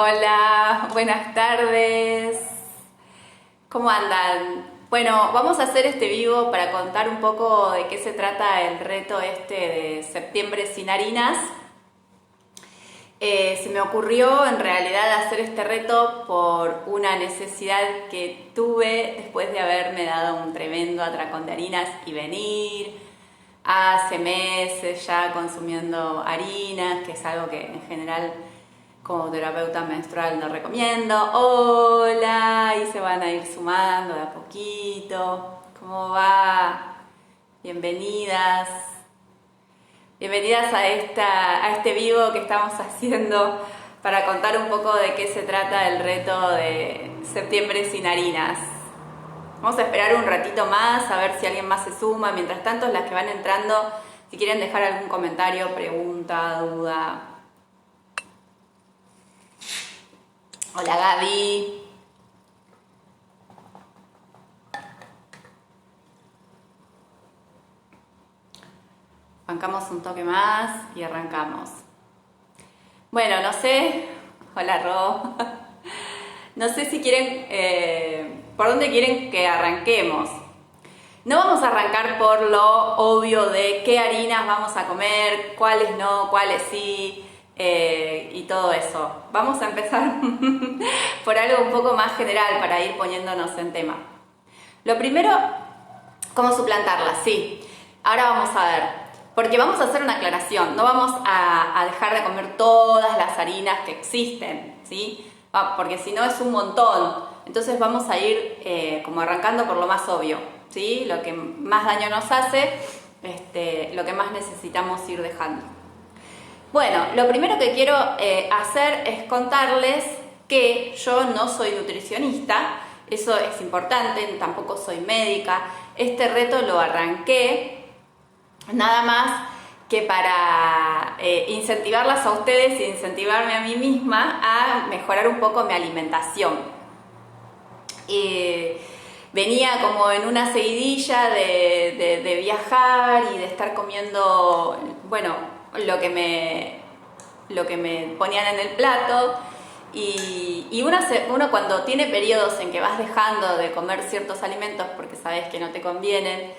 Hola, buenas tardes. ¿Cómo andan? Bueno, vamos a hacer este vivo para contar un poco de qué se trata el reto este de septiembre sin harinas. Se me ocurrió en realidad hacer este reto por una necesidad que tuve después de haberme dado un tremendo atracón de harinas y venir hace meses ya consumiendo harinas, que es algo que en general como terapeuta menstrual no recomiendo. Hola, y se van a ir sumando de a poquito. ¿Cómo va? Bienvenidas. Bienvenidas a este vivo que estamos haciendo para contar un poco de qué se trata el reto de septiembre sin harinas. Vamos a esperar un ratito más a ver si alguien más se suma. Mientras tanto, las que van entrando, si quieren dejar algún comentario, pregunta, duda. Hola Gaby. Bancamos un toque más y arrancamos. Bueno, no sé. Hola Ro. No sé si quieren, por dónde quieren que arranquemos. No vamos a arrancar por lo obvio de qué harinas vamos a comer, cuáles no, cuáles sí. Y todo eso. Vamos a empezar por algo un poco más general para ir poniéndonos en tema. Lo primero, ¿cómo suplantarlas? Sí, ahora vamos a ver, porque vamos a hacer una aclaración, no vamos a dejar de comer todas las harinas que existen, ¿sí? Porque si no es un montón, entonces vamos a ir como arrancando por lo más obvio, ¿sí? Lo que más daño nos hace, lo que más necesitamos ir dejando. Bueno, lo primero que quiero hacer es contarles que yo no soy nutricionista, eso es importante, tampoco soy médica. Este reto lo arranqué nada más que para incentivarlas a ustedes e incentivarme a mí misma a mejorar un poco mi alimentación. Venía como en una seguidilla de viajar y de estar comiendo, bueno, lo que me ponían en el plato y uno cuando tiene periodos en que vas dejando de comer ciertos alimentos porque sabes que no te convienen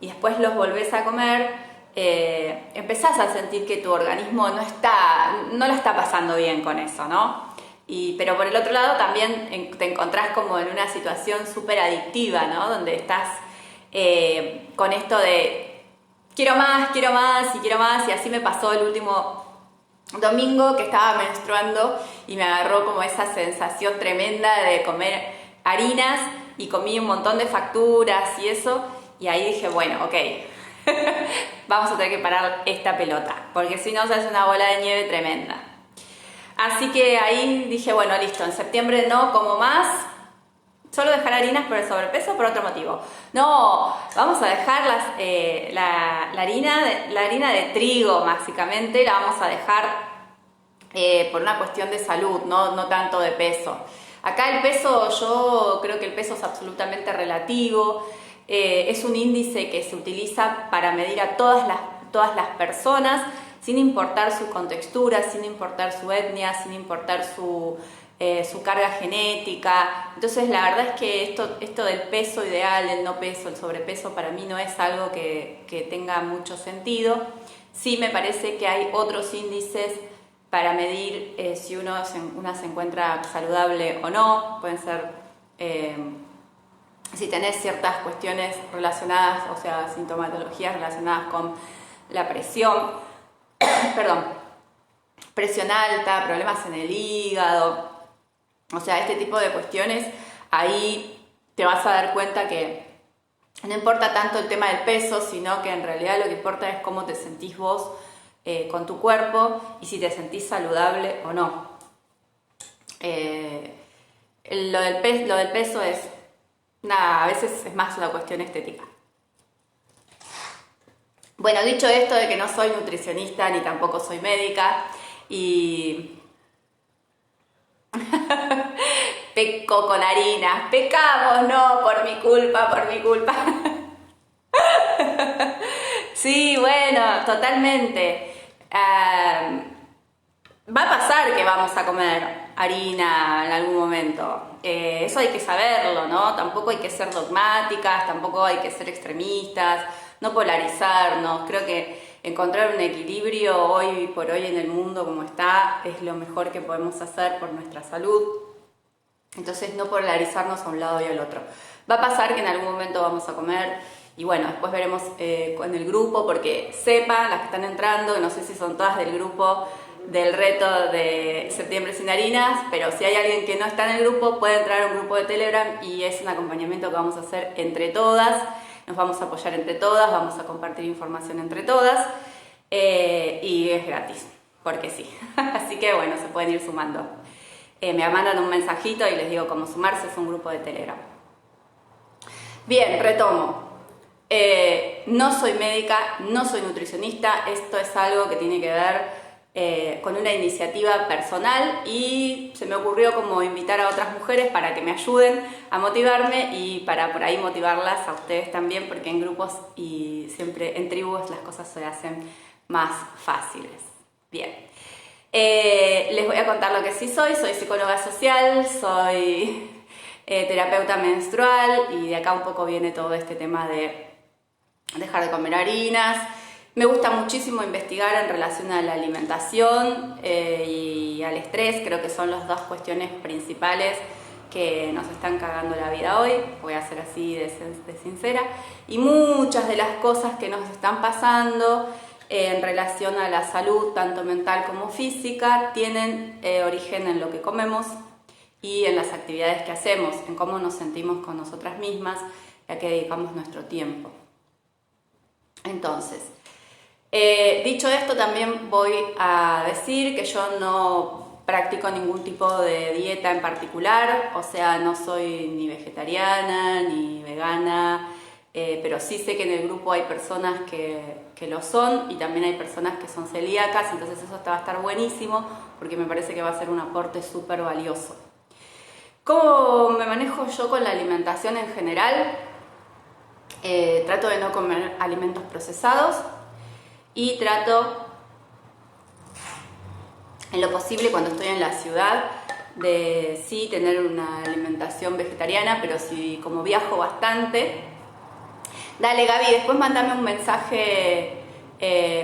y después los volvés a comer, empezás a sentir que tu organismo no la está pasando bien con eso, ¿no? Pero por el otro lado también te encontrás como en una situación súper adictiva, ¿no? Donde estás con esto de quiero más y así me pasó el último domingo que estaba menstruando y me agarró como esa sensación tremenda de comer harinas y comí un montón de facturas y eso y ahí dije, bueno, ok, vamos a tener que parar esta pelota porque si no se hace una bola de nieve tremenda. Así que ahí dije, bueno, listo, en septiembre no como más. Solo dejar harinas por el sobrepeso por otro motivo. No, vamos a dejar la harina de trigo básicamente, la vamos a dejar por una cuestión de salud, no tanto de peso. Acá el peso, yo creo que el peso es absolutamente relativo, es un índice que se utiliza para medir a todas las personas, sin importar su contextura, sin importar su etnia, sin importar su carga genética. Entonces la verdad es que esto del peso ideal, del no peso, el sobrepeso para mí no es algo que tenga mucho sentido. Sí me parece que hay otros índices para medir si una se encuentra saludable o no. Pueden ser si tenés ciertas cuestiones relacionadas, o sea, sintomatologías relacionadas con la presión, perdón, presión alta, problemas en el hígado. O sea, este tipo de cuestiones, ahí te vas a dar cuenta que no importa tanto el tema del peso, sino que en realidad lo que importa es cómo te sentís vos con tu cuerpo y si te sentís saludable o no. Lo del peso es, nada, a veces es más una cuestión estética. Bueno, dicho esto de que no soy nutricionista ni tampoco soy médica y peco con harinas, pecamos, no, por mi culpa. Sí, bueno, totalmente. Va a pasar que vamos a comer harina en algún momento. Eso hay que saberlo, ¿no? Tampoco hay que ser dogmáticas, tampoco hay que ser extremistas, no polarizarnos. Creo que encontrar un equilibrio hoy por hoy en el mundo como está es lo mejor que podemos hacer por nuestra salud. Entonces no polarizarnos a un lado y al otro. Va a pasar que en algún momento vamos a comer y bueno, después veremos con el grupo, porque sepan las que están entrando, no sé si son todas del grupo del reto de septiembre sin harinas, pero si hay alguien que no está en el grupo puede entrar a un grupo de Telegram y es un acompañamiento que vamos a hacer entre todas. Nos vamos a apoyar entre todas, vamos a compartir información entre todas y es gratis, porque sí. Así que bueno, se pueden ir sumando. Me mandan un mensajito y les digo cómo sumarse, es un grupo de Telegram. Bien, retomo. No soy médica, no soy nutricionista, esto es algo que tiene que ver con una iniciativa personal y se me ocurrió como invitar a otras mujeres para que me ayuden a motivarme y para por ahí motivarlas a ustedes también, porque en grupos y siempre en tribus las cosas se hacen más fáciles. Bien, les voy a contar lo que sí soy psicóloga social, soy terapeuta menstrual y de acá un poco viene todo este tema de dejar de comer harinas. Me gusta muchísimo investigar en relación a la alimentación y al estrés. Creo que son las dos cuestiones principales que nos están cagando la vida hoy. Voy a ser así de sincera. Y muchas de las cosas que nos están pasando en relación a la salud, tanto mental como física, tienen origen en lo que comemos y en las actividades que hacemos, en cómo nos sentimos con nosotras mismas y a qué dedicamos nuestro tiempo. Entonces, dicho esto, también voy a decir que yo no practico ningún tipo de dieta en particular, o sea, no soy ni vegetariana ni vegana, pero sí sé que en el grupo hay personas que lo son y también hay personas que son celíacas, entonces eso va a estar buenísimo porque me parece que va a ser un aporte súper valioso. ¿Cómo me manejo yo con la alimentación en general? Trato de no comer alimentos procesados y trato, en lo posible cuando estoy en la ciudad, de sí tener una alimentación vegetariana, pero si como viajo bastante, dale Gaby, después mandame un mensaje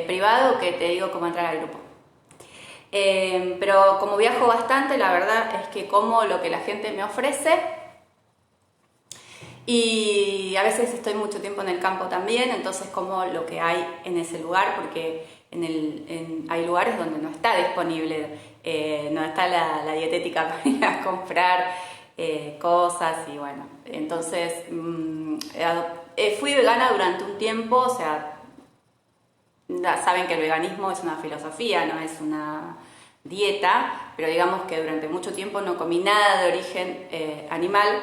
privado que te digo cómo entrar al grupo. Pero como viajo bastante, la verdad es que como lo que la gente me ofrece y a veces estoy mucho tiempo en el campo también, entonces como lo que hay en ese lugar, porque hay lugares donde no está disponible, no está la dietética para ir a comprar cosas y bueno, entonces fui vegana durante un tiempo, o sea, saben que el veganismo es una filosofía, no es una dieta, pero digamos que durante mucho tiempo no comí nada de origen animal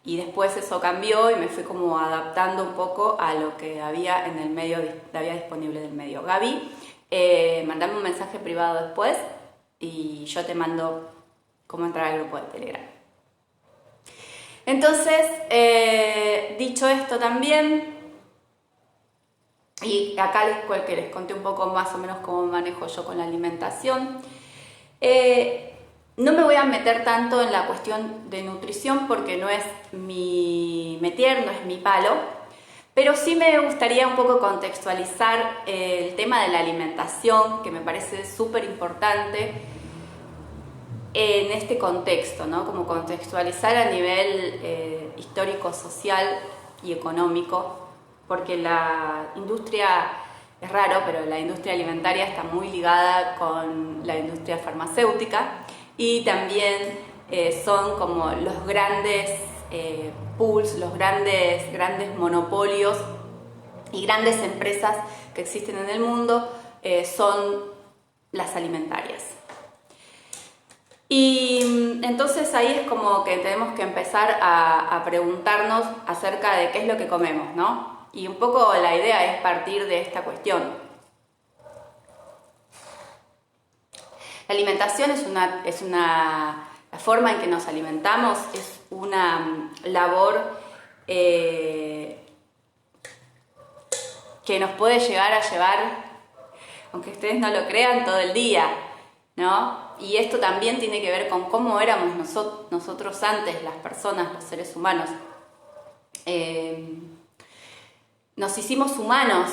y después eso cambió y me fui como adaptando un poco a lo que había en el medio, había disponible del medio. Gaby, mandame un mensaje privado después y yo te mando cómo entrar al grupo de Telegram. Entonces, dicho esto también, y acá les conté un poco más o menos cómo manejo yo con la alimentación. No me voy a meter tanto en la cuestión de nutrición porque no es mi métier, no es mi palo, pero sí me gustaría un poco contextualizar el tema de la alimentación, que me parece súper importante en este contexto, ¿no? Como contextualizar a nivel histórico, social y económico, porque la industria, es raro, pero la industria alimentaria está muy ligada con la industria farmacéutica y también son como los grandes pools, los grandes monopolios y grandes empresas que existen en el mundo son las alimentarias. Y entonces ahí es como que tenemos que empezar a preguntarnos acerca de qué es lo que comemos, ¿no? Y un poco la idea es partir de esta cuestión. La alimentación la forma en que nos alimentamos es una labor que nos puede llegar a llevar, aunque ustedes no lo crean, todo el día, ¿no? y esto también tiene que ver con cómo éramos nosotros antes, las personas, los seres humanos. Nos hicimos humanos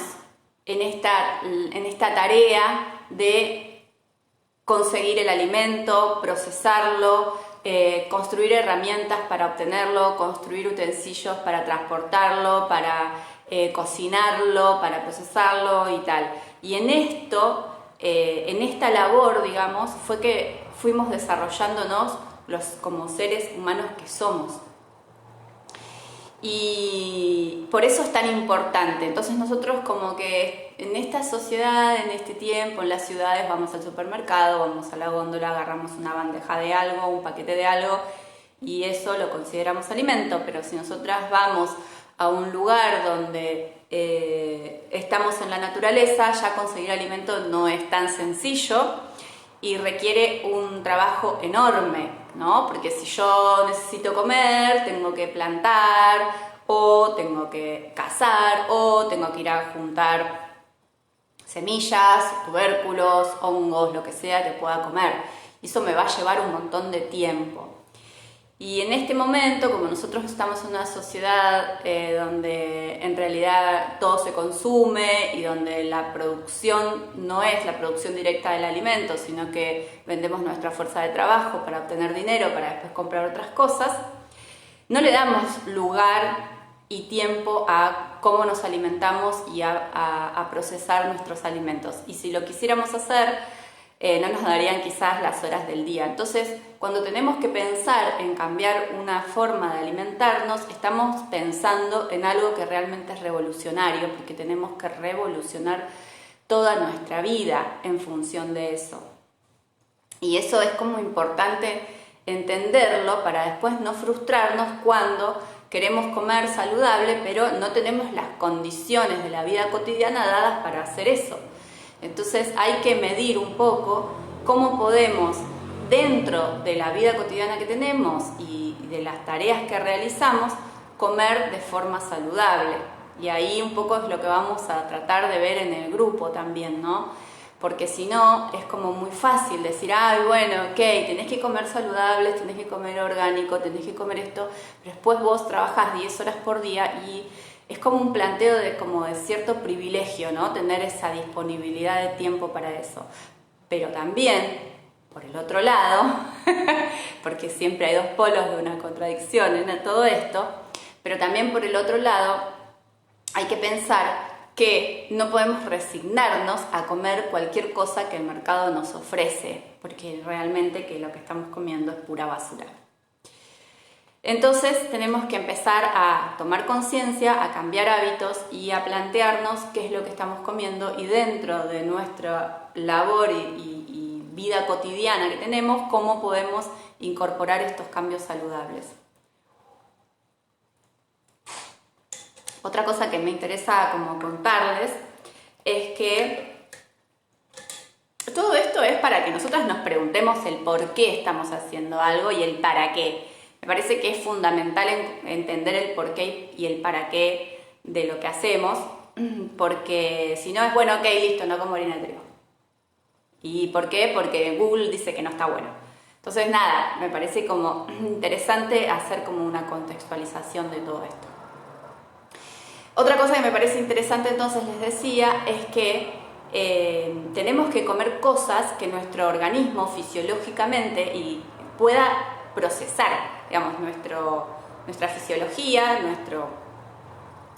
en esta tarea de conseguir el alimento, procesarlo, construir herramientas para obtenerlo, construir utensilios para transportarlo, para cocinarlo, para procesarlo y tal. Y en esta labor, digamos, fue que fuimos desarrollándonos como seres humanos que somos. Y por eso es tan importante. Entonces nosotros como que en esta sociedad, en este tiempo, en las ciudades, vamos al supermercado, vamos a la góndola, agarramos una bandeja de algo, un paquete de algo, y eso lo consideramos alimento. Pero si nosotras vamos a un lugar donde estamos en la naturaleza, ya conseguir alimento no es tan sencillo y requiere un trabajo enorme, ¿no? Porque si yo necesito comer, tengo que plantar, o tengo que cazar, o tengo que ir a juntar semillas, tubérculos, hongos, lo que sea que pueda comer. Y eso me va a llevar un montón de tiempo. Y en este momento, como nosotros estamos en una sociedad donde en realidad todo se consume y donde la producción no es la producción directa del alimento, sino que vendemos nuestra fuerza de trabajo para obtener dinero, para después comprar otras cosas, no le damos lugar y tiempo a cómo nos alimentamos y a procesar nuestros alimentos. Y si lo quisiéramos hacer, no nos darían quizás las horas del día. Entonces, cuando tenemos que pensar en cambiar una forma de alimentarnos, estamos pensando en algo que realmente es revolucionario, porque tenemos que revolucionar toda nuestra vida en función de eso. Y eso es como importante entenderlo para después no frustrarnos cuando queremos comer saludable, pero no tenemos las condiciones de la vida cotidiana dadas para hacer eso. Entonces hay que medir un poco cómo podemos, dentro de la vida cotidiana que tenemos y de las tareas que realizamos, comer de forma saludable. Y ahí un poco es lo que vamos a tratar de ver en el grupo también, ¿no? Porque si no, es como muy fácil decir, ay, bueno, ok, tenés que comer saludable, tenés que comer orgánico, tenés que comer esto, pero después vos trabajás 10 horas por día y es como un planteo de cierto privilegio, ¿no? Tener esa disponibilidad de tiempo para eso. Pero también, por el otro lado, porque siempre hay dos polos de una contradicción en todo esto, pero también por el otro lado hay que pensar que no podemos resignarnos a comer cualquier cosa que el mercado nos ofrece, porque realmente que lo que estamos comiendo es pura basura. Entonces tenemos que empezar a tomar conciencia, a cambiar hábitos y a plantearnos qué es lo que estamos comiendo y dentro de nuestra labor y vida cotidiana que tenemos, cómo podemos incorporar estos cambios saludables. Otra cosa que me interesa como contarles es que todo esto es para que nosotras nos preguntemos el por qué estamos haciendo algo y el para qué. Me parece que es fundamental entender el por qué y el para qué de lo que hacemos, porque si no es bueno, ok, listo, no como harina de trigo. ¿Y por qué? Porque Google dice que no está bueno. Entonces nada, me parece como interesante hacer como una contextualización de todo esto. Otra cosa que me parece interesante, entonces les decía, es que tenemos que comer cosas que nuestro organismo fisiológicamente pueda procesar, digamos, nuestra fisiología,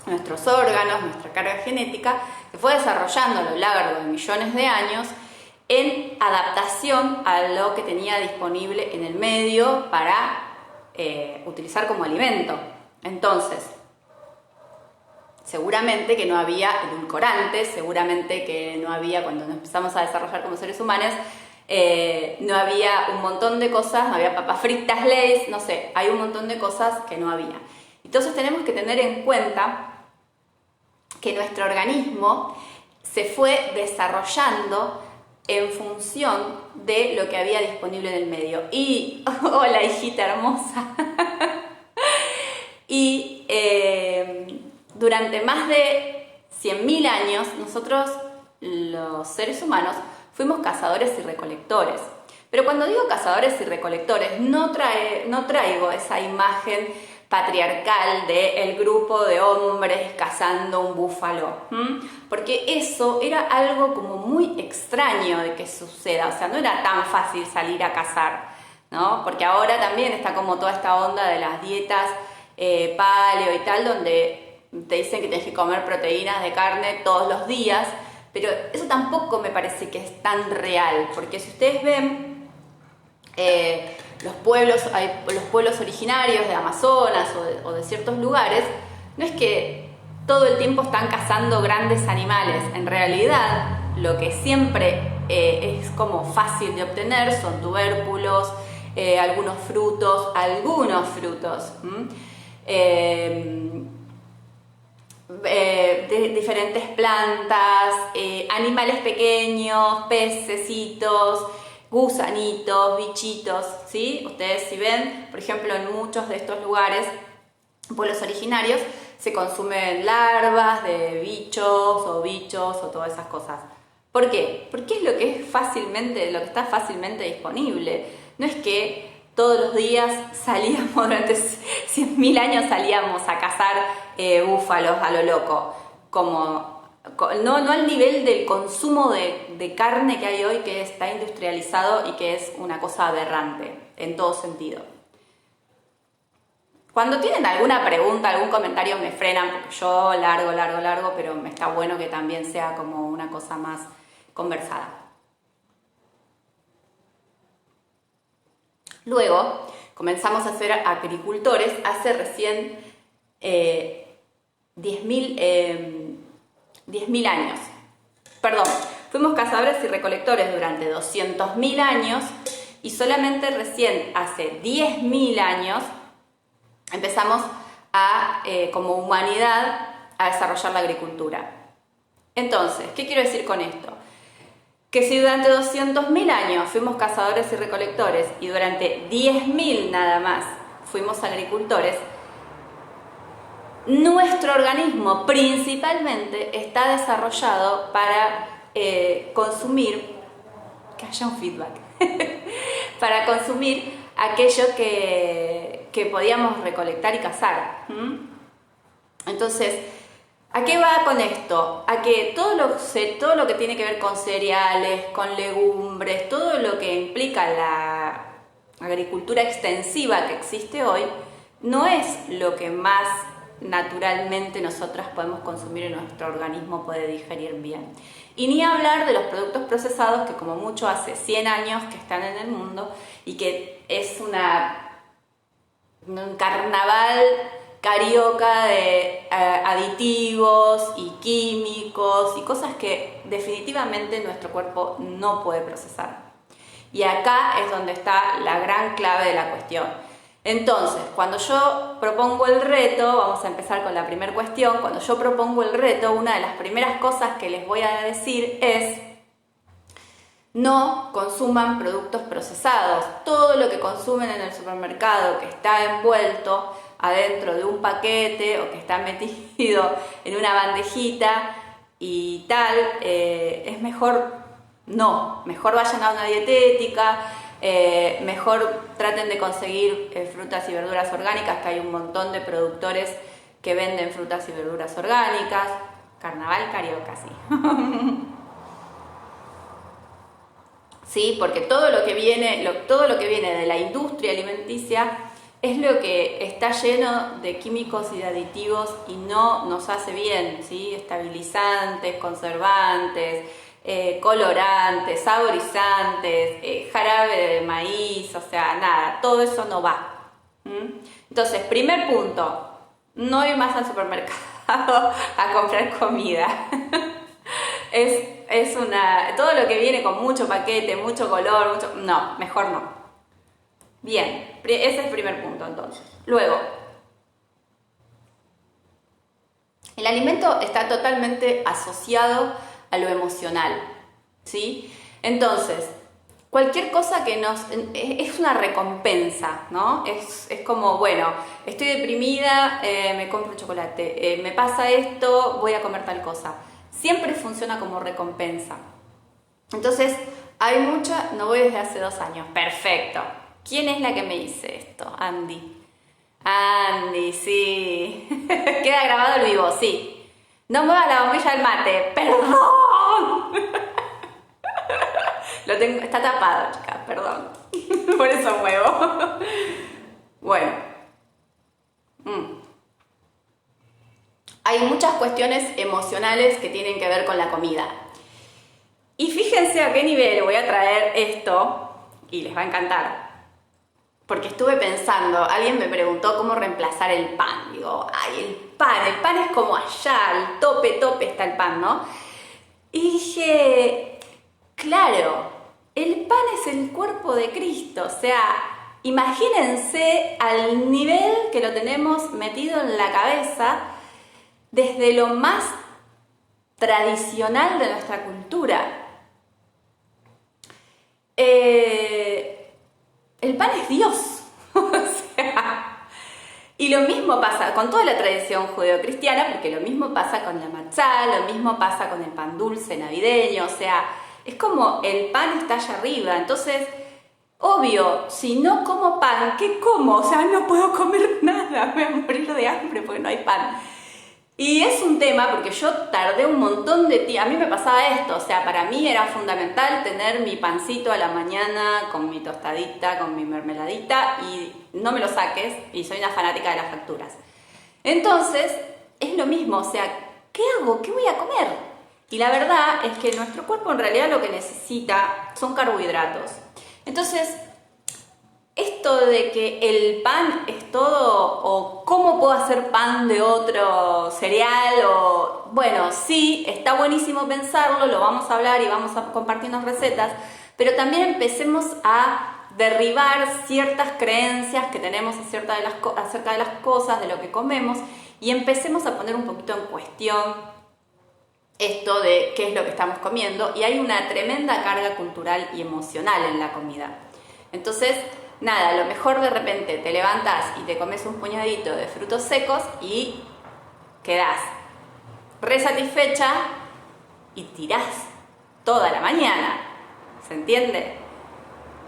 nuestros órganos, nuestra carga genética, se fue desarrollando a lo largo de millones de años en adaptación a lo que tenía disponible en el medio para utilizar como alimento. Entonces, seguramente que no había edulcorantes, seguramente que no había, cuando nos empezamos a desarrollar como seres humanos, no había un montón de cosas, no había papas fritas, Lay's, no sé, hay un montón de cosas que no había. Entonces tenemos que tener en cuenta que nuestro organismo se fue desarrollando en función de lo que había disponible en el medio. Y, hola hijita hermosa, y durante más de 100.000 años nosotros, los seres humanos, fuimos cazadores y recolectores. Pero cuando digo cazadores y recolectores, no traigo esa imagen patriarcal de el grupo de hombres cazando un búfalo, porque eso era algo como muy extraño de que suceda, o sea, no era tan fácil salir a cazar, ¿no? Porque ahora también está como toda esta onda de las dietas paleo y tal, donde te dicen que tienes que comer proteínas de carne todos los días, pero eso tampoco me parece que es tan real, porque si ustedes ven los pueblos originarios de Amazonas o de ciertos lugares, no es que todo el tiempo están cazando grandes animales. En realidad, lo que siempre es como fácil de obtener son tubérculos, algunos frutos, de diferentes plantas, animales pequeños, pececitos, gusanitos, bichitos, ¿sí? Ustedes si ven, por ejemplo, en muchos de estos lugares, pueblos originarios, se consumen larvas de bichos o todas esas cosas. ¿Por qué? Porque es lo que está fácilmente disponible. No es que todos los días salíamos, durante 100.000 años salíamos a cazar búfalos a lo loco, no al nivel del consumo de carne que hay hoy, que está industrializado y que es una cosa aberrante en todo sentido. Cuando tienen alguna pregunta, algún comentario, me frenan porque yo largo, pero me está bueno que también sea como una cosa más conversada. Luego comenzamos a ser agricultores hace recién 10.000 años. Perdón, fuimos cazadores y recolectores durante 200.000 años y solamente recién hace 10.000 años empezamos como humanidad a desarrollar la agricultura. Entonces, ¿qué quiero decir con esto? Que si durante 200.000 años fuimos cazadores y recolectores y durante 10.000 nada más fuimos agricultores, nuestro organismo principalmente está desarrollado para consumir, que haya un feedback, para consumir aquello que podíamos recolectar y cazar. Entonces, ¿a qué va con esto? A que todo lo que tiene que ver con cereales, con legumbres, todo lo que implica la agricultura extensiva que existe hoy, no es lo que más naturalmente nosotras podemos consumir y nuestro organismo puede digerir bien. Y ni hablar de los productos procesados que como mucho hace 100 años que están en el mundo y que es un carnaval carioca de aditivos y químicos y cosas que definitivamente nuestro cuerpo no puede procesar. Y acá es donde está la gran clave de la cuestión. Entonces, cuando yo propongo el reto, vamos a empezar con la primera cuestión, cuando yo propongo el reto, una de las primeras cosas que les voy a decir es: no consuman productos procesados. Todo lo que consumen en el supermercado que está envuelto adentro de un paquete o que está metido en una bandejita y tal, es mejor vayan a una dietética, mejor traten de conseguir frutas y verduras orgánicas, que hay un montón de productores que venden frutas y verduras orgánicas. Carnaval carioca, sí. Sí, porque todo lo que viene de la industria alimenticia es lo que está lleno de químicos y de aditivos y no nos hace bien, ¿sí? Estabilizantes, conservantes, colorantes, saborizantes, jarabe de maíz, o sea, nada, todo eso no va. Entonces, primer punto, no ir más al supermercado a comprar comida. Todo lo que viene con mucho paquete, mucho color, no, mejor no. Bien, ese es el primer punto entonces. Luego, el alimento está totalmente asociado a lo emocional, ¿sí? Entonces, cualquier cosa que es una recompensa, ¿no? Es como, bueno, estoy deprimida, me compro un chocolate, me pasa esto, voy a comer tal cosa. Siempre funciona como recompensa. Entonces, Hay mucha, no voy desde hace 2 años. Perfecto. ¿Quién es la que me dice esto? Andy. Andy, sí. Queda grabado el vivo, sí. No mueva la bombilla del mate. Perdón. Lo tengo, está tapado, chicas, perdón. Por eso muevo. Bueno. Hay muchas cuestiones emocionales que tienen que ver con la comida. Y fíjense a qué nivel voy a traer esto y les va a encantar. Porque estuve pensando, alguien me preguntó cómo reemplazar el pan. Digo, ay, el pan es como allá, al tope está el pan, ¿no? Y dije, claro, el pan es el cuerpo de Cristo, o sea, imagínense al nivel que lo tenemos metido en la cabeza desde lo más tradicional de nuestra cultura. El pan es Dios, o sea, y lo mismo pasa con toda la tradición judeocristiana, porque lo mismo pasa con la matzá, lo mismo pasa con el pan dulce navideño, o sea, es como el pan está allá arriba, entonces, obvio, si no como pan, ¿qué como? O sea, no puedo comer nada, me voy a morir de hambre porque no hay pan. Y es un tema porque yo tardé un montón de tiempo, a mí me pasaba esto, o sea, para mí era fundamental tener mi pancito a la mañana con mi tostadita, con mi mermeladita y no me lo saques, y soy una fanática de las facturas. Entonces, es lo mismo, o sea, ¿qué hago? ¿Qué voy a comer? Y la verdad es que nuestro cuerpo en realidad lo que necesita son carbohidratos. Entonces, esto de que el pan es todo, o cómo puedo hacer pan de otro cereal, o bueno, sí, está buenísimo pensarlo, lo vamos a hablar y vamos a compartirnos recetas, pero también empecemos a derribar ciertas creencias que tenemos acerca de las cosas, de lo que comemos, y empecemos a poner un poquito en cuestión esto de qué es lo que estamos comiendo, y hay una tremenda carga cultural y emocional en la comida. Entonces, nada, a lo mejor de repente te levantas y te comes un puñadito de frutos secos y quedás re satisfecha y tirás toda la mañana, ¿se entiende?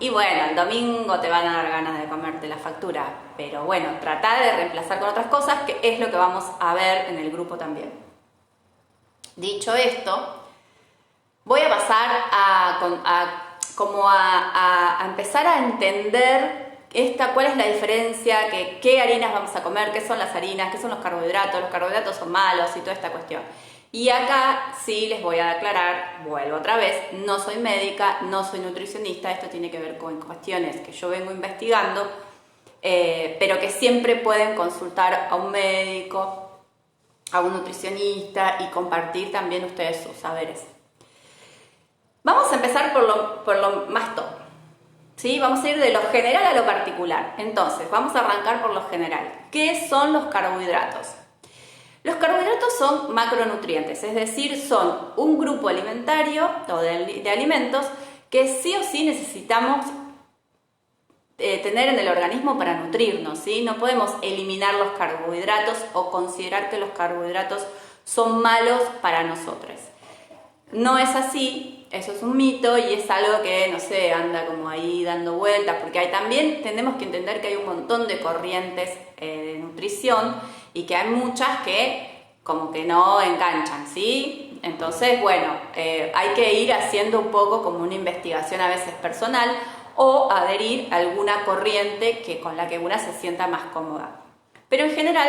Y bueno, el domingo te van a dar ganas de comerte la factura, pero bueno, trata de reemplazar con otras cosas, que es lo que vamos a ver en el grupo también. Dicho esto, voy a pasar a empezar a entender cuál es la diferencia, qué harinas vamos a comer, qué son las harinas, qué son los carbohidratos son malos y toda esta cuestión. Y acá sí les voy a aclarar, vuelvo otra vez, no soy médica, no soy nutricionista, esto tiene que ver con cuestiones que yo vengo investigando, pero que siempre pueden consultar a un médico, a un nutricionista y compartir también ustedes sus saberes. Vamos a empezar por lo más top, ¿sí? Vamos a ir de lo general a lo particular. Entonces, vamos a arrancar por lo general. ¿Qué son los carbohidratos? Los carbohidratos son macronutrientes, es decir, son un grupo alimentario o de alimentos que sí o sí necesitamos tener en el organismo para nutrirnos, ¿sí? No podemos eliminar los carbohidratos o considerar que los carbohidratos son malos para nosotros. No es así, eso es un mito y es algo que, no sé, anda como ahí dando vueltas, porque también tenemos que entender que hay un montón de corrientes de nutrición y que hay muchas que como que no enganchan, ¿sí? Entonces, bueno, hay que ir haciendo un poco como una investigación a veces personal o adherir a alguna corriente con la que una se sienta más cómoda. Pero en general,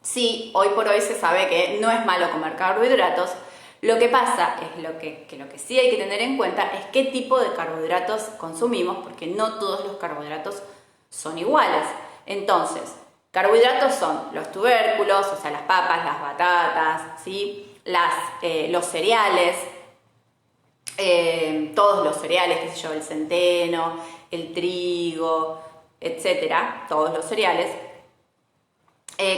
sí, hoy por hoy se sabe que no es malo comer carbohidratos. Lo que pasa es lo que sí hay que tener en cuenta es qué tipo de carbohidratos consumimos, porque no todos los carbohidratos son iguales. Entonces, carbohidratos son los tubérculos, o sea, las papas, las batatas, ¿sí? Los cereales, todos los cereales, qué sé yo, el centeno, el trigo, etcétera, todos los cereales.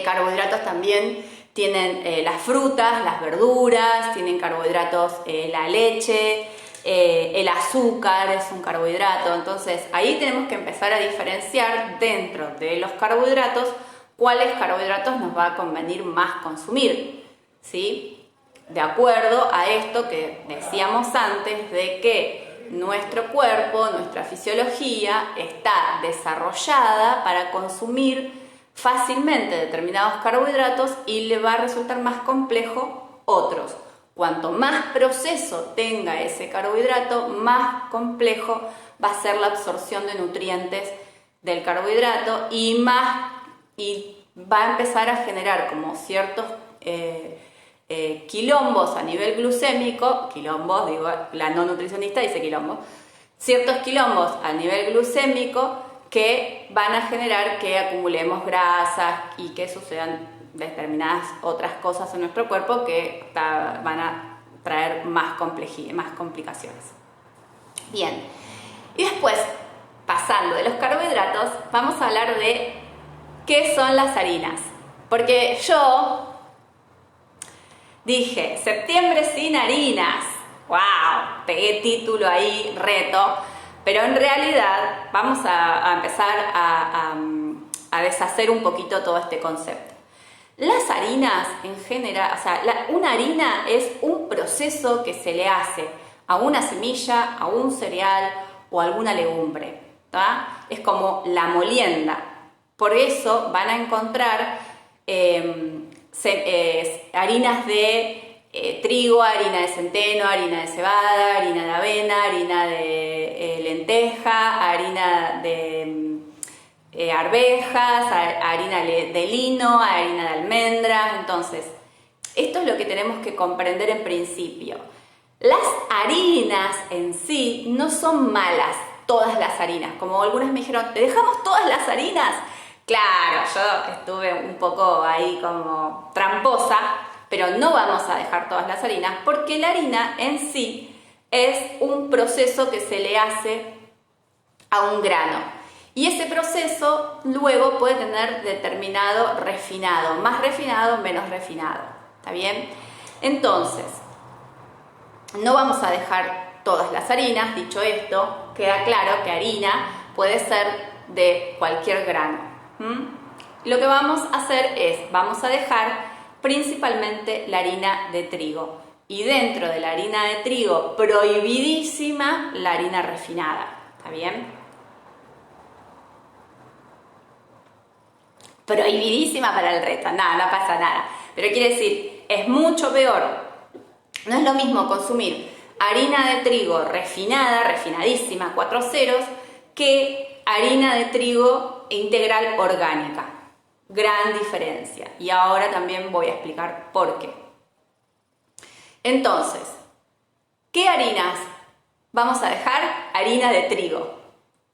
Carbohidratos también tienen las frutas, las verduras, tienen carbohidratos la leche, el azúcar es un carbohidrato. Entonces ahí tenemos que empezar a diferenciar dentro de los carbohidratos cuáles carbohidratos nos va a convenir más consumir, ¿sí? De acuerdo a esto que decíamos antes de que nuestro cuerpo, nuestra fisiología está desarrollada para consumir fácilmente determinados carbohidratos y le va a resultar más complejo otros. Cuanto más proceso tenga ese carbohidrato, más complejo va a ser la absorción de nutrientes del carbohidrato y va a empezar a generar como ciertos quilombos a nivel glucémico, quilombos, digo, la no nutricionista dice quilombos, ciertos quilombos a nivel glucémico que van a generar que acumulemos grasas y que sucedan determinadas otras cosas en nuestro cuerpo que van a traer más complicaciones. Bien, y después, pasando de los carbohidratos, vamos a hablar de qué son las harinas. Porque yo dije, septiembre sin harinas. ¡Wow! Pegué título ahí, reto. Pero en realidad vamos a empezar a deshacer un poquito todo este concepto. Las harinas en general, o sea, una harina es un proceso que se le hace a una semilla, a un cereal o a alguna legumbre, ¿tá? Es como la molienda. Por eso van a encontrar harinas de trigo, harina de centeno, harina de cebada, harina de avena, harina de lenteja, harina de arvejas, harina de lino, harina de almendras. Entonces, esto es lo que tenemos que comprender en principio. Las harinas en sí no son malas, todas las harinas. Como algunas me dijeron, ¿te dejamos todas las harinas? Claro, yo estuve un poco ahí como tramposa, pero no vamos a dejar todas las harinas porque la harina en sí es un proceso que se le hace a un grano. Y ese proceso luego puede tener determinado refinado, más refinado, menos refinado. ¿Está bien? Entonces, no vamos a dejar todas las harinas. Dicho esto, queda claro que harina puede ser de cualquier grano. Lo que vamos a hacer es, vamos a dejar principalmente la harina de trigo. Y dentro de la harina de trigo, prohibidísima la harina refinada. ¿Está bien? Prohibidísima para el reto, nada, no pasa nada. Pero quiere decir, es mucho peor. No es lo mismo consumir harina de trigo refinada, refinadísima, 4 ceros, que harina de trigo integral orgánica. Gran diferencia. Y ahora también voy a explicar por qué. Entonces, ¿qué harinas vamos a dejar? Harina de trigo.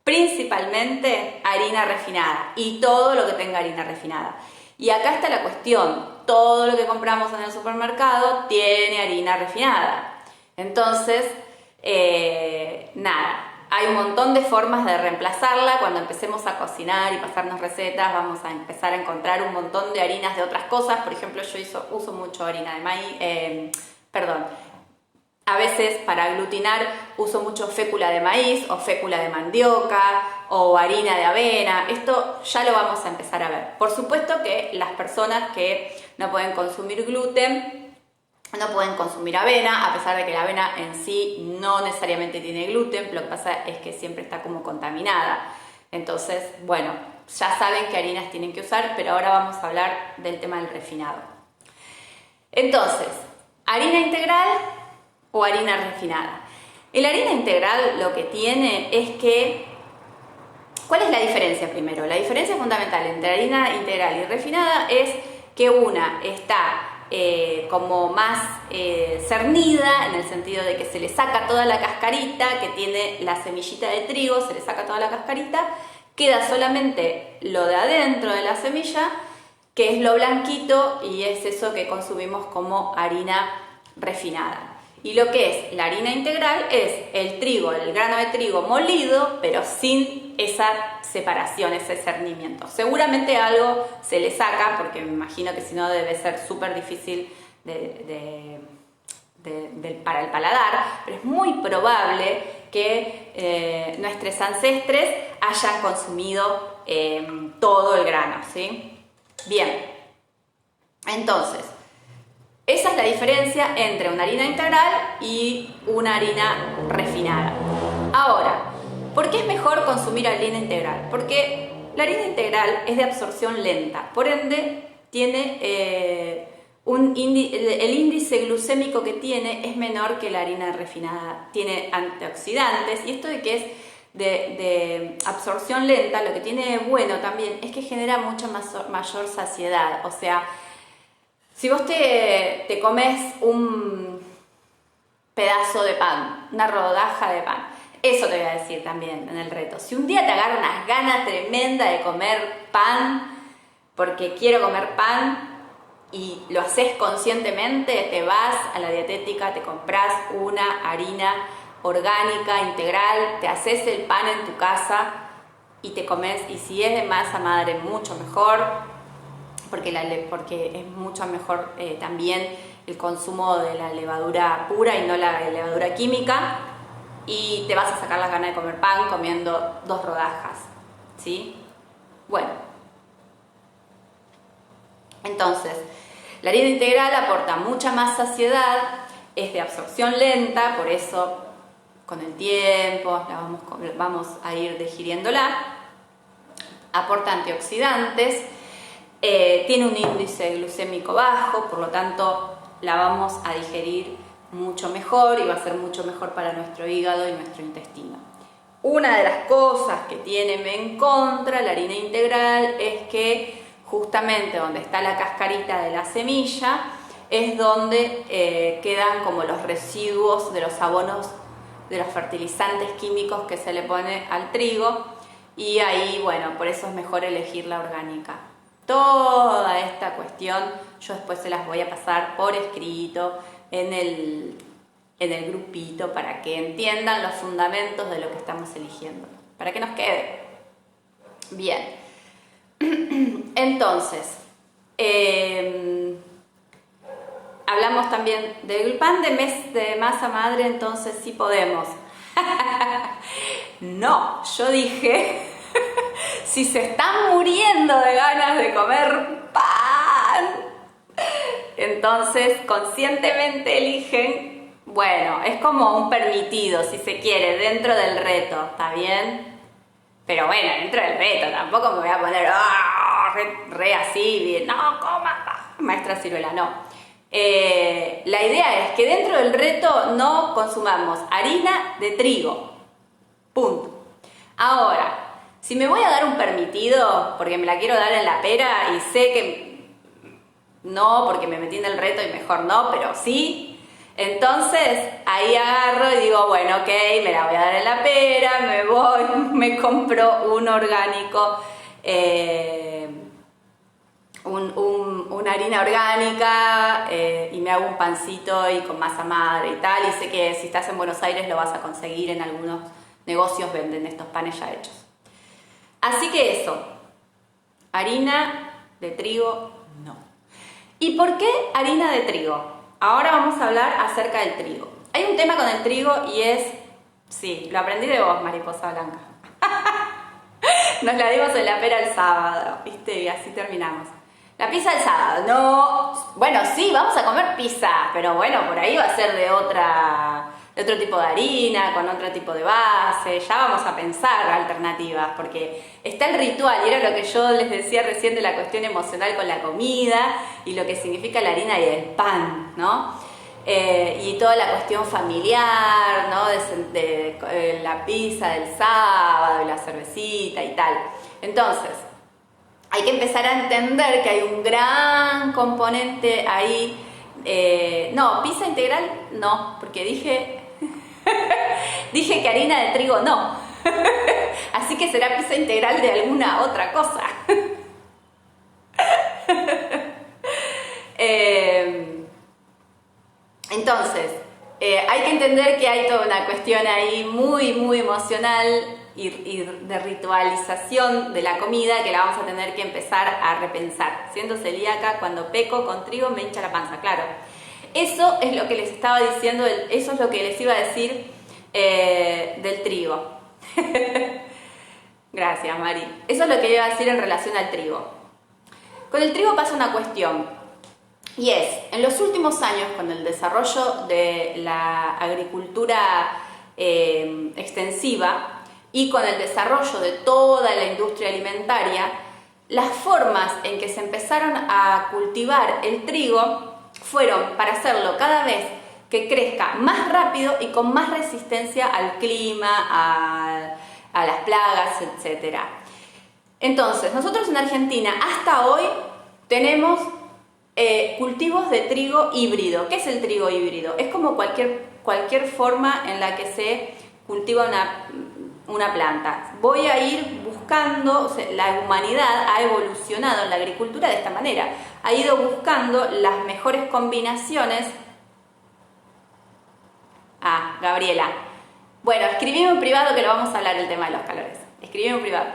Principalmente harina refinada y todo lo que tenga harina refinada. Y acá está la cuestión, todo lo que compramos en el supermercado tiene harina refinada. Entonces, nada, hay un montón de formas de reemplazarla. Cuando empecemos a cocinar y pasarnos recetas, vamos a empezar a encontrar un montón de harinas de otras cosas. Por ejemplo, yo uso mucho harina de maíz, a veces para aglutinar uso mucho fécula de maíz o fécula de mandioca o harina de avena. Esto ya lo vamos a empezar a ver. Por supuesto que las personas que no pueden consumir gluten, no pueden consumir avena, a pesar de que la avena en sí no necesariamente tiene gluten, lo que pasa es que siempre está como contaminada. Entonces, bueno, ya saben qué harinas tienen que usar, pero ahora vamos a hablar del tema del refinado. Entonces, harina integral o harina refinada. La harina integral lo que tiene es que, ¿cuál es la diferencia primero? La diferencia fundamental entre harina integral y refinada es que una está como más cernida, en el sentido de que se le saca toda la cascarita que tiene la semillita de trigo, se le saca toda la cascarita, queda solamente lo de adentro de la semilla, que es lo blanquito, y es eso que consumimos como harina refinada. Y lo que es la harina integral es el trigo, el grano de trigo molido, pero sin esa separación, ese cernimiento. Seguramente algo se le saca, porque me imagino que si no debe ser súper difícil para el paladar, pero es muy probable que nuestros ancestres hayan consumido todo el grano, ¿sí? Bien, entonces, esa es la diferencia entre una harina integral y una harina refinada. Ahora, ¿por qué es mejor consumir harina integral? Porque la harina integral es de absorción lenta, por ende tiene el índice glucémico que tiene es menor que la harina refinada, tiene antioxidantes, y esto de que es de absorción lenta, lo que tiene bueno también es que genera mucha mayor saciedad. O sea, si vos te comes un pedazo de pan, una rodaja de pan, eso te voy a decir también en el reto. Si un día te agarra unas ganas tremendas de comer pan, porque quiero comer pan, y lo haces conscientemente, te vas a la dietética, te compras una harina orgánica, integral, te haces el pan en tu casa y te comes, y si es de masa madre, mucho mejor, porque es mucho mejor también el consumo de la levadura pura y no la levadura química, y te vas a sacar las ganas de comer pan comiendo 2 rodajas, ¿sí? Bueno, entonces, la harina integral aporta mucha más saciedad, es de absorción lenta, por eso con el tiempo vamos a ir digiriéndola, aporta antioxidantes, tiene un índice glucémico bajo, por lo tanto la vamos a digerir mucho mejor y va a ser mucho mejor para nuestro hígado y nuestro intestino. Una de las cosas que tiene en contra la harina integral es que justamente donde está la cascarita de la semilla es donde quedan como los residuos de los abonos, de los fertilizantes químicos que se le pone al trigo, y ahí, bueno, por eso es mejor elegir la orgánica. Toda esta cuestión yo después se las voy a pasar por escrito en el grupito para que entiendan los fundamentos de lo que estamos eligiendo, para que nos quede bien. Entonces, hablamos también del pan de masa madre, entonces sí podemos. No, yo dije, si se están muriendo de ganas de comer pan, entonces conscientemente eligen, bueno, es como un permitido, si se quiere, dentro del reto, ¿está bien? Pero bueno, dentro del reto, tampoco me voy a poner re así, bien, no, coma, maestra Ciruela, no. La idea es que dentro del reto no consumamos harina de trigo, punto. Ahora, si me voy a dar un permitido, porque me la quiero dar en la pera y sé que no, porque me metí en el reto y mejor no, pero sí, entonces ahí agarro y digo, bueno, ok, me la voy a dar en la pera, me voy, me compro un orgánico, una harina orgánica, y me hago un pancito y con masa madre y tal, y sé que si estás en Buenos Aires lo vas a conseguir, en algunos negocios venden estos panes ya hechos. Así que eso, harina de trigo no. ¿Y por qué harina de trigo? Ahora vamos a hablar acerca del trigo. Hay un tema con el trigo y es, sí, lo aprendí de vos, mariposa blanca. Nos la dimos en la pera el sábado, ¿viste? Y así terminamos. La pizza el sábado, no, bueno, sí, vamos a comer pizza, pero bueno, por ahí va a ser de otro tipo de harina, con otro tipo de base, ya vamos a pensar alternativas, porque está el ritual, y era lo que yo les decía recién de la cuestión emocional con la comida, y lo que significa la harina y el pan, ¿no? Y toda la cuestión familiar, ¿no? De la pizza del sábado, y la cervecita y tal. Entonces, hay que empezar a entender que hay un gran componente ahí. No, pizza integral no, porque dije que harina de trigo no. Así que será pizza integral de alguna otra cosa. Entonces, hay que entender que hay toda una cuestión ahí muy, muy emocional y de ritualización de la comida que la vamos a tener que empezar a repensar. Siendo celíaca, cuando peco con trigo me hincha la panza, claro. Eso es lo que les estaba diciendo, eso es lo que les iba a decir del trigo. Gracias, Mari. Eso es lo que iba a decir en relación al trigo. Con el trigo pasa una cuestión, y es, en los últimos años, con el desarrollo de la agricultura extensiva y con el desarrollo de toda la industria alimentaria, las formas en que se empezaron a cultivar el trigo fueron para hacerlo cada vez que crezca más rápido y con más resistencia al clima, a las plagas, etc. Entonces, nosotros en Argentina hasta hoy tenemos cultivos de trigo híbrido. ¿Qué es el trigo híbrido? Es como cualquier forma en la que se cultiva una planta. Voy a ir buscando, o sea, la humanidad ha evolucionado en la agricultura de esta manera, ha ido buscando las mejores combinaciones. Gabriela. Bueno, escribime en privado que lo vamos a hablar el tema de los calores. Escribime en privado.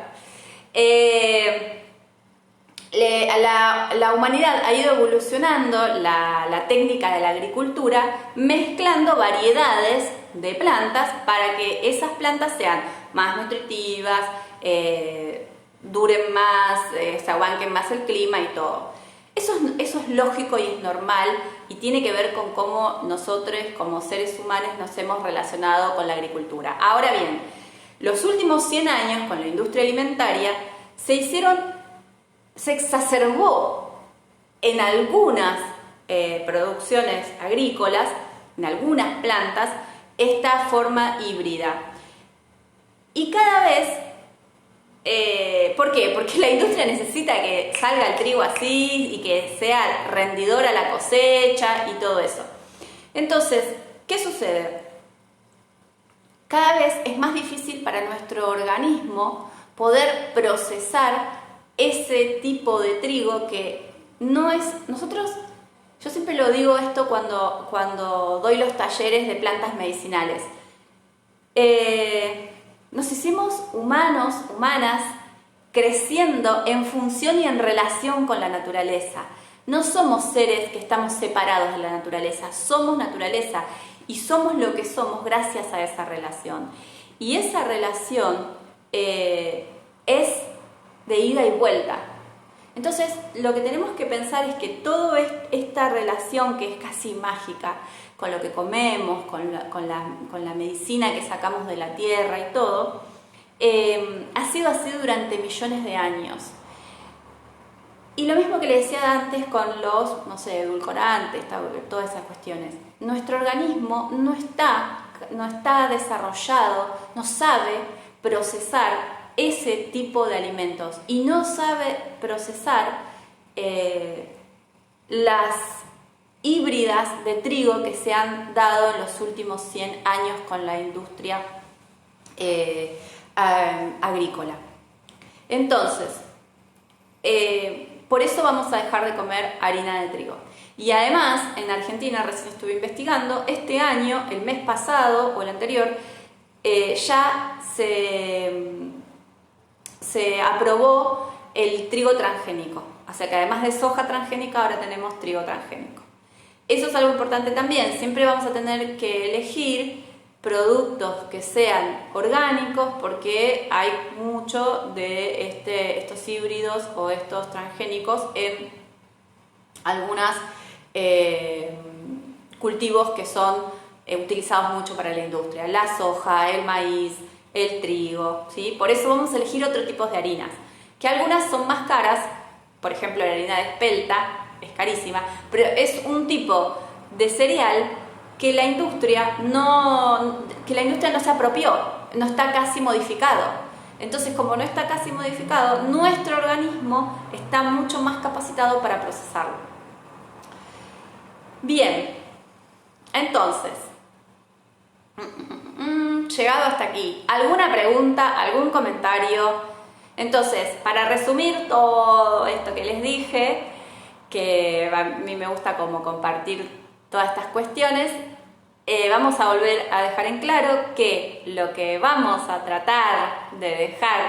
La humanidad ha ido evolucionando la técnica de la agricultura mezclando variedades de plantas para que esas plantas sean más nutritivas, duren más, se aguanten más el clima y todo. Eso es lógico y es normal y tiene que ver con cómo nosotros como seres humanos nos hemos relacionado con la agricultura. Ahora bien, los últimos 100 años con la industria alimentaria se exacerbó en algunas producciones agrícolas, en algunas plantas, esta forma híbrida. Y cada vez, ¿por qué? Porque la industria necesita que salga el trigo así y que sea rendidora la cosecha y todo eso. Entonces, ¿qué sucede? Cada vez es más difícil para nuestro organismo poder procesar ese tipo de trigo que no es... Yo siempre lo digo esto cuando doy los talleres de plantas medicinales. Nos hicimos humanos, humanas, creciendo en función y en relación con la naturaleza. No somos seres que estamos separados de la naturaleza, somos naturaleza y somos lo que somos gracias a esa relación. Y esa relación es de ida y vuelta. Entonces, lo que tenemos que pensar es que toda esta relación que es casi mágica, con lo que comemos, con la medicina que sacamos de la tierra y todo, ha sido así durante millones de años. Y lo mismo que le decía antes con los, edulcorantes, todas esas cuestiones. Nuestro organismo no está desarrollado, no sabe procesar ese tipo de alimentos y no sabe procesar las híbridas de trigo que se han dado en los últimos 100 años con la industria agrícola. Entonces, por eso vamos a dejar de comer harina de trigo. Y además, en Argentina, recién estuve investigando, este año, el mes pasado o el anterior, ya se aprobó el trigo transgénico. O sea que además de soja transgénica, ahora tenemos trigo transgénico. Eso es algo importante también. Siempre vamos a tener que elegir productos que sean orgánicos porque hay mucho de estos híbridos o estos transgénicos en algunos cultivos que son utilizados mucho para la industria. La soja, el maíz, el trigo, ¿sí? Por eso vamos a elegir otro tipo de harinas, que algunas son más caras, por ejemplo la harina de espelta es carísima, pero es un tipo de cereal que la industria no se apropió, no está casi modificado. Entonces, como no está casi modificado, nuestro organismo está mucho más capacitado para procesarlo. Bien, entonces, llegado hasta aquí, ¿alguna pregunta, algún comentario? Entonces, para resumir todo esto que les dije, que a mí me gusta como compartir todas estas cuestiones, vamos a volver a dejar en claro que lo que vamos a tratar de dejar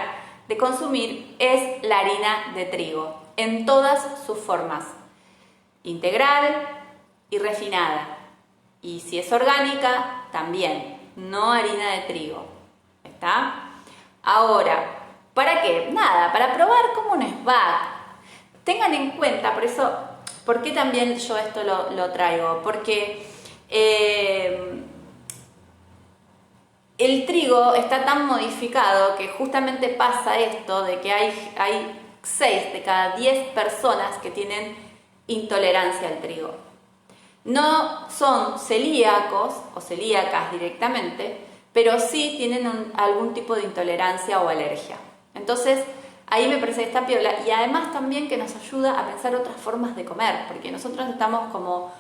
de consumir es la harina de trigo, en todas sus formas, integral y refinada. Y si es orgánica, también, no harina de trigo. ¿Está? Ahora, ¿para qué? Nada, para probar cómo nos va. Tengan en cuenta, ¿por qué también yo esto lo traigo? Porque el trigo está tan modificado que justamente pasa esto de que hay 6 de cada 10 personas que tienen intolerancia al trigo. No son celíacos o celíacas directamente, pero sí tienen algún tipo de intolerancia o alergia. Entonces, ahí me parece que está piola, y además también que nos ayuda a pensar otras formas de comer, porque nosotros estamos como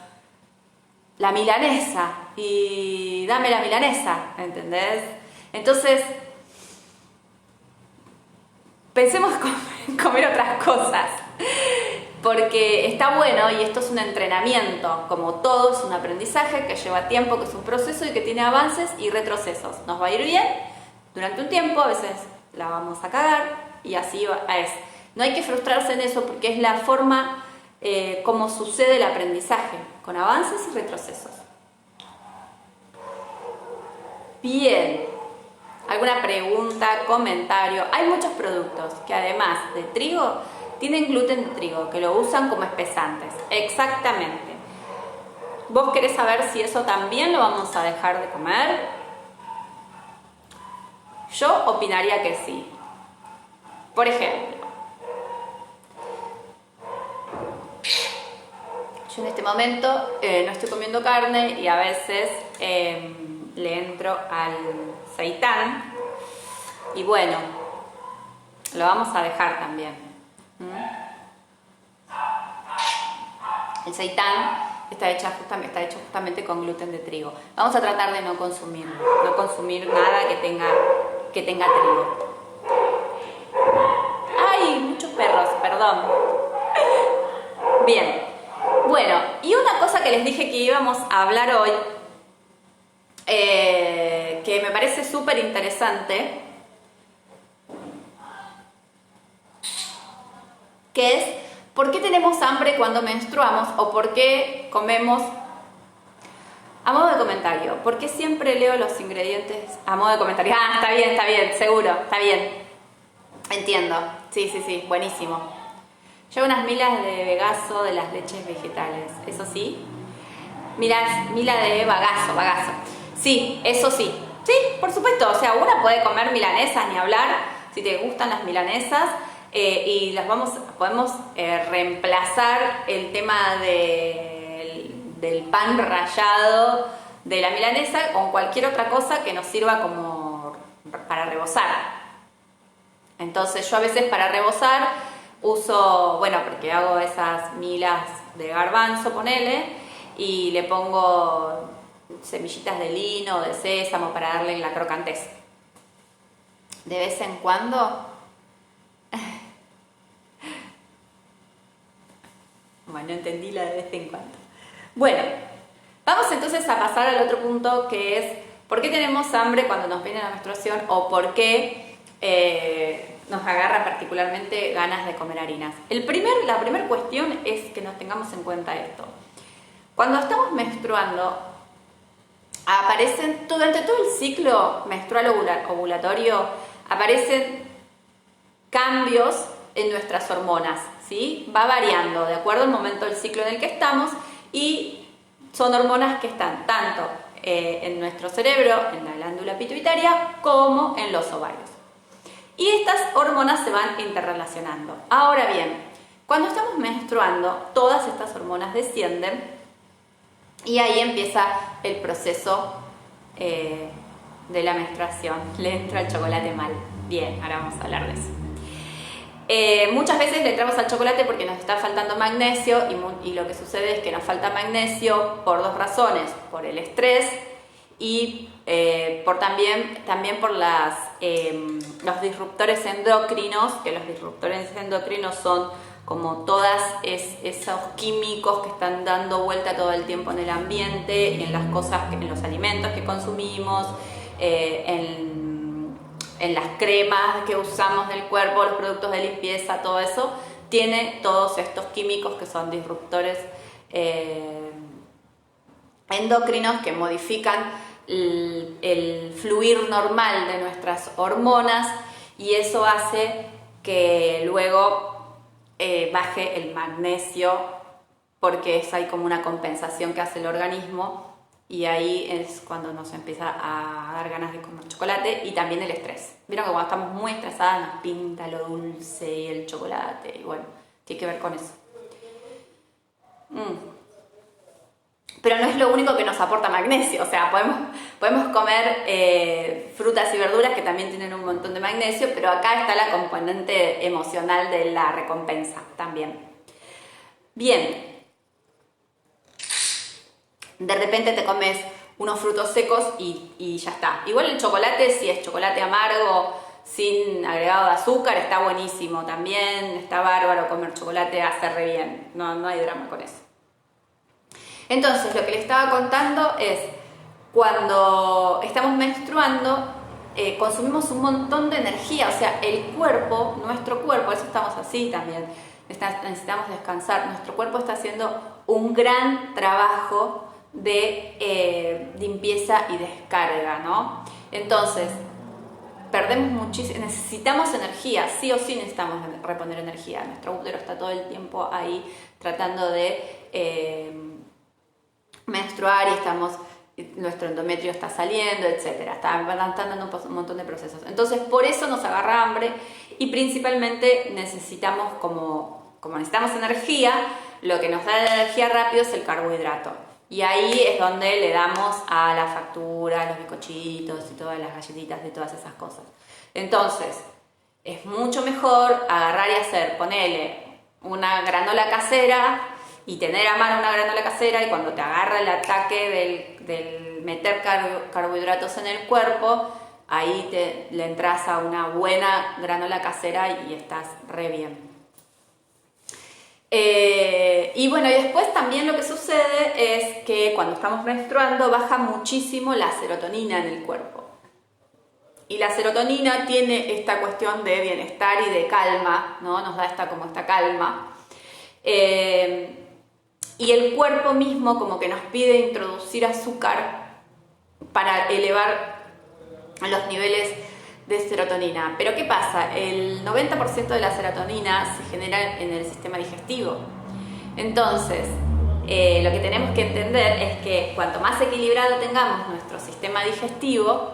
la milanesa y dame la milanesa, ¿entendés? Entonces, pensemos en comer otras cosas, porque está bueno y esto es un entrenamiento, como todo es un aprendizaje que lleva tiempo, que es un proceso y que tiene avances y retrocesos. Nos va a ir bien durante un tiempo, a veces la vamos a cagar y así es. No hay que frustrarse en eso porque es la forma como sucede el aprendizaje, con avances y retrocesos. Bien, ¿alguna pregunta, comentario? Hay muchos productos que además de trigo tienen gluten de trigo, que lo usan como espesantes. Exactamente. ¿Vos querés saber si eso también lo vamos a dejar de comer? Yo opinaría que sí. Por ejemplo, yo en este momento no estoy comiendo carne y a veces le entro al seitán y bueno, lo vamos a dejar también. El seitán está hecho justamente con gluten de trigo. Vamos a tratar de no consumir nada que tenga trigo. ¡Ay! Muchos perros, perdón. Bien. Bueno, y una cosa que les dije que íbamos a hablar hoy, que me parece súper interesante, que es ¿por qué tenemos hambre cuando menstruamos o por qué comemos? A modo de comentario, ¿por qué siempre leo los ingredientes a modo de comentario? Ah, está bien, seguro, está bien. Entiendo, sí, buenísimo. Llevo unas milas de Vegaso de las leches vegetales, eso sí. Mila de bagazo. Sí, eso sí. Sí, por supuesto, o sea, una puede comer milanesas, ni hablar, si te gustan las milanesas. Y podemos reemplazar el tema del pan rallado de la milanesa con cualquier otra cosa que nos sirva como para rebozar. Entonces yo a veces para rebozar uso, bueno, porque hago esas milas de garbanzo, ponele, y le pongo semillitas de lino, de sésamo para darle la crocantez. De vez en cuando... Bueno, entendí la de vez en cuando. Bueno, vamos entonces a pasar al otro punto, que es ¿por qué tenemos hambre cuando nos viene la menstruación o por qué nos agarra particularmente ganas de comer harinas? La primera cuestión es que nos tengamos en cuenta esto. Cuando estamos menstruando, aparecen, durante todo el ciclo menstrual ovulatorio, aparecen cambios en nuestras hormonas, ¿sí? Va variando de acuerdo al momento del ciclo en el que estamos y son hormonas que están tanto en nuestro cerebro, en la glándula pituitaria, como en los ovarios. Y estas hormonas se van interrelacionando. Ahora bien, cuando estamos menstruando, todas estas hormonas descienden y ahí empieza el proceso de la menstruación. Le entra el chocolate mal. Bien, ahora vamos a hablar de eso. Muchas veces le entramos al chocolate porque nos está faltando magnesio y lo que sucede es que nos falta magnesio por dos razones, por el estrés y también por los disruptores endocrinos, que los disruptores endocrinos son como todos esos químicos que están dando vuelta todo el tiempo en el ambiente, en las cosas, en los alimentos que consumimos, en las cremas que usamos del cuerpo, los productos de limpieza, todo eso, tiene todos estos químicos que son disruptores endocrinos que modifican el fluir normal de nuestras hormonas y eso hace que luego baje el magnesio porque hay como una compensación que hace el organismo y ahí es cuando nos empieza a dar ganas de comer chocolate y también el estrés. Vieron que cuando estamos muy estresadas nos pinta lo dulce y el chocolate y bueno, tiene que ver con eso. Pero no es lo único que nos aporta magnesio, o sea, podemos comer frutas y verduras que también tienen un montón de magnesio, pero acá está la componente emocional de la recompensa también. Bien, de repente te comes unos frutos secos y ya está. Igual el chocolate, si es chocolate amargo, sin agregado de azúcar, está buenísimo también, está bárbaro comer chocolate, hace re bien, no hay drama con eso. Entonces, lo que les estaba contando es, cuando estamos menstruando, consumimos un montón de energía, o sea, el cuerpo, nuestro cuerpo, por eso estamos así también, necesitamos descansar, nuestro cuerpo está haciendo un gran trabajo de limpieza y descarga, ¿no? Entonces, perdemos muchísimo, necesitamos energía, sí o sí necesitamos reponer energía, nuestro útero está todo el tiempo ahí tratando de menstruar y nuestro endometrio está saliendo, etcétera, está adelantando un montón de procesos. Entonces, por eso nos agarra hambre y principalmente necesitamos, como necesitamos energía, lo que nos da la energía rápido es el carbohidrato. Y ahí es donde le damos a la factura, a los bizcochitos y todas las galletitas de todas esas cosas. Entonces, es mucho mejor agarrar y hacer, ponele una granola casera y tener a mano una granola casera, y cuando te agarra el ataque del meter carbohidratos en el cuerpo, ahí le entras a una buena granola casera y estás re bien. Y bueno, y después también lo que sucede es que cuando estamos menstruando baja muchísimo la serotonina en el cuerpo. Y la serotonina tiene esta cuestión de bienestar y de calma, ¿no? Nos da esta calma. Y el cuerpo mismo como que nos pide introducir azúcar para elevar los niveles de serotonina. Pero ¿qué pasa? El 90% de la serotonina se genera en el sistema digestivo. Entonces, lo que tenemos que entender es que cuanto más equilibrado tengamos nuestro sistema digestivo,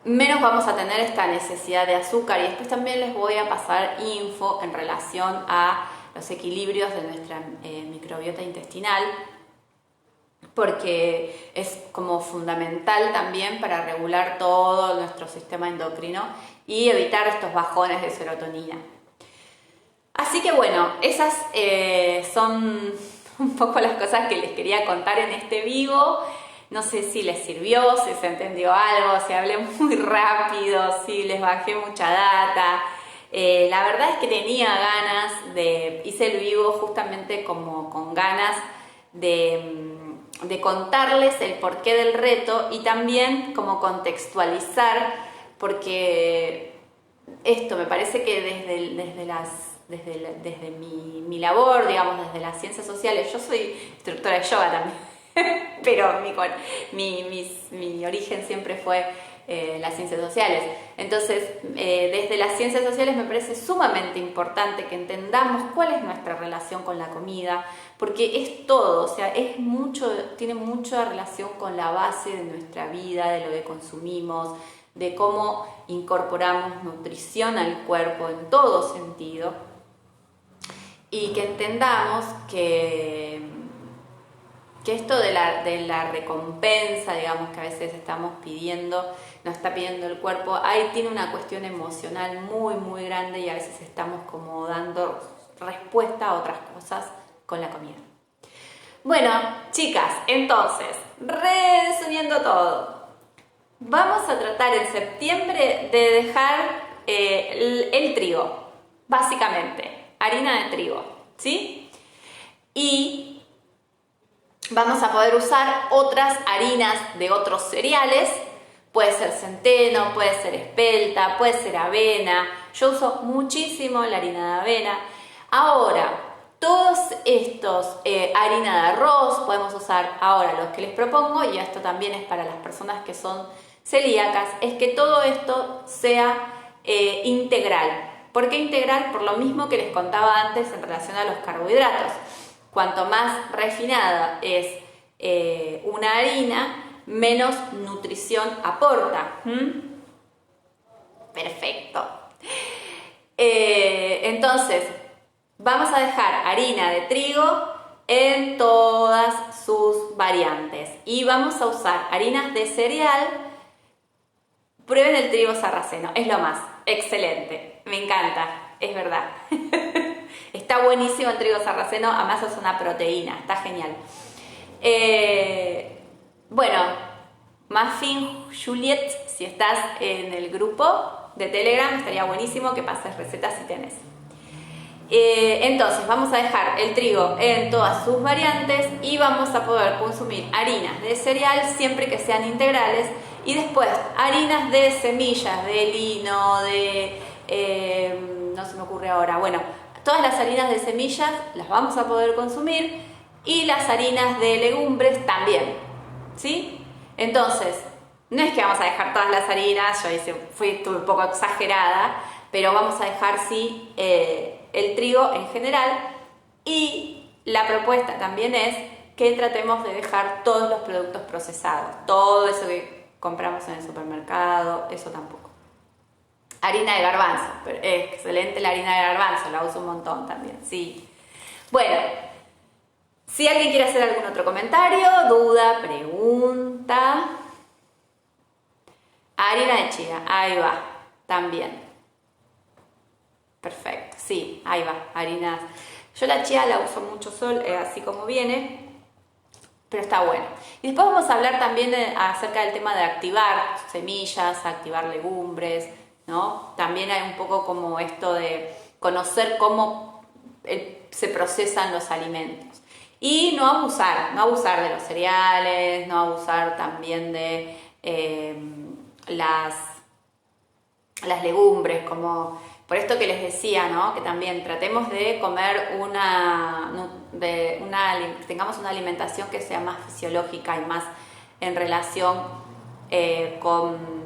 menos vamos a tener esta necesidad de azúcar. Y después también les voy a pasar info en relación a los equilibrios de nuestra microbiota intestinal, porque es como fundamental también para regular todo nuestro sistema endocrino y evitar estos bajones de serotonina. Así que bueno, esas son un poco las cosas que les quería contar en este vivo. No sé si les sirvió, si se entendió algo, si hablé muy rápido, si les bajé mucha data. La verdad es que tenía ganas hice el vivo justamente como con ganas de contarles el porqué del reto y también como contextualizar, porque esto me parece que desde mi labor, digamos, desde las ciencias sociales, yo soy instructora de yoga también, pero mi origen siempre fue las ciencias sociales. Entonces, desde las ciencias sociales me parece sumamente importante que entendamos cuál es nuestra relación con la comida, porque es todo, o sea, tiene mucha relación con la base de nuestra vida, de lo que consumimos, de cómo incorporamos nutrición al cuerpo en todo sentido, y que entendamos que esto de la recompensa, digamos, que a veces estamos pidiendo, nos está pidiendo el cuerpo, ahí tiene una cuestión emocional muy, muy grande y a veces estamos como dando respuesta a otras cosas con la comida. Bueno, chicas, entonces, resumiendo todo, vamos a tratar en septiembre de dejar el trigo, básicamente, harina de trigo, ¿sí? Y vamos a poder usar otras harinas de otros cereales, puede ser centeno, puede ser espelta, puede ser avena. Yo uso muchísimo la harina de avena. Ahora, todos estos, harina de arroz, podemos usar ahora los que les propongo, y esto también es para las personas que son celíacas, es que todo esto sea integral. ¿Por qué integral? Por lo mismo que les contaba antes en relación a los carbohidratos. Cuanto más refinada es una harina, menos nutrición aporta. Perfecto. Entonces, vamos a dejar harina de trigo en todas sus variantes y vamos a usar harinas de cereal. Prueben el trigo sarraceno, es lo más, excelente, me encanta, es verdad. Está buenísimo el trigo sarraceno, además es una proteína, está genial. Bueno, Muffin Juliet, si estás en el grupo de Telegram, estaría buenísimo que pases recetas si tenés. Entonces vamos a dejar el trigo en todas sus variantes y vamos a poder consumir harinas de cereal siempre que sean integrales y después harinas de semillas, de lino, no se me ocurre ahora, bueno, todas las harinas de semillas las vamos a poder consumir y las harinas de legumbres también, ¿sí? Entonces, no es que vamos a dejar todas las harinas, yo estuve un poco exagerada, pero vamos a dejar sí el trigo en general y la propuesta también es que tratemos de dejar todos los productos procesados, todo eso que compramos en el supermercado, eso tampoco. Harina de garbanzo, pero es excelente la harina de garbanzo, la uso un montón también, sí. Bueno, si alguien quiere hacer algún otro comentario, duda, pregunta. Harina de chía, ahí va, también. Perfecto, sí, ahí va, harinas. Yo la chía la uso mucho así como viene, pero está bueno. Y después vamos a hablar también acerca del tema de activar semillas, activar legumbres, ¿no? También hay un poco como esto de conocer cómo se procesan los alimentos. Y no abusar de los cereales, no abusar también de las legumbres, como por esto que les decía, ¿no? Que también tratemos de comer tengamos una alimentación que sea más fisiológica y más en relación con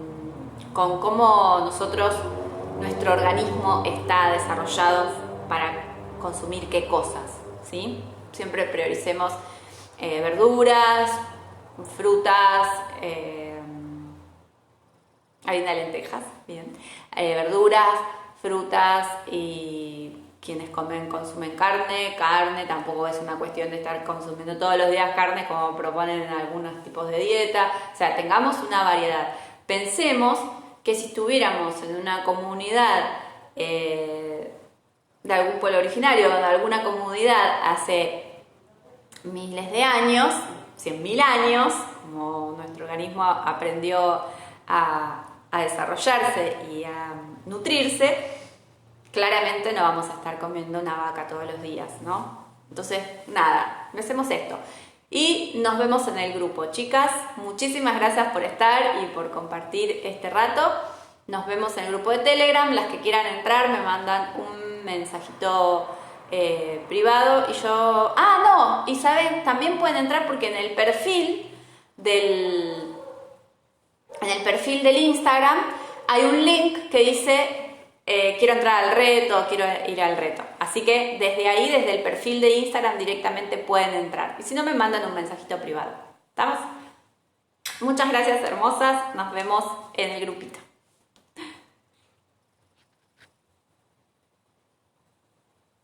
cómo nuestro organismo está desarrollado para consumir qué cosas, ¿sí? Siempre prioricemos verduras, frutas, harina de lentejas, bien, verduras, frutas y quienes consumen carne, tampoco es una cuestión de estar consumiendo todos los días carne como proponen en algunos tipos de dieta, o sea, tengamos una variedad. Pensemos que si estuviéramos en una comunidad de algún pueblo originario, de alguna comunidad hace miles de años, 100.000 años, como nuestro organismo aprendió a desarrollarse y a nutrirse, claramente no vamos a estar comiendo una vaca todos los días, ¿no? Entonces, nada, hacemos esto. Y nos vemos en el grupo. Chicas, muchísimas gracias por estar y por compartir este rato. Nos vemos en el grupo de Telegram. Las que quieran entrar me mandan un mensajito privado y yo... Ah, no, y saben, también pueden entrar porque en el perfil del Instagram hay un link que dice quiero entrar al reto, quiero ir al reto. Así que desde ahí, desde el perfil de Instagram directamente pueden entrar. Y si no, me mandan un mensajito privado. ¿Estamos? Muchas gracias, hermosas. Nos vemos en el grupito.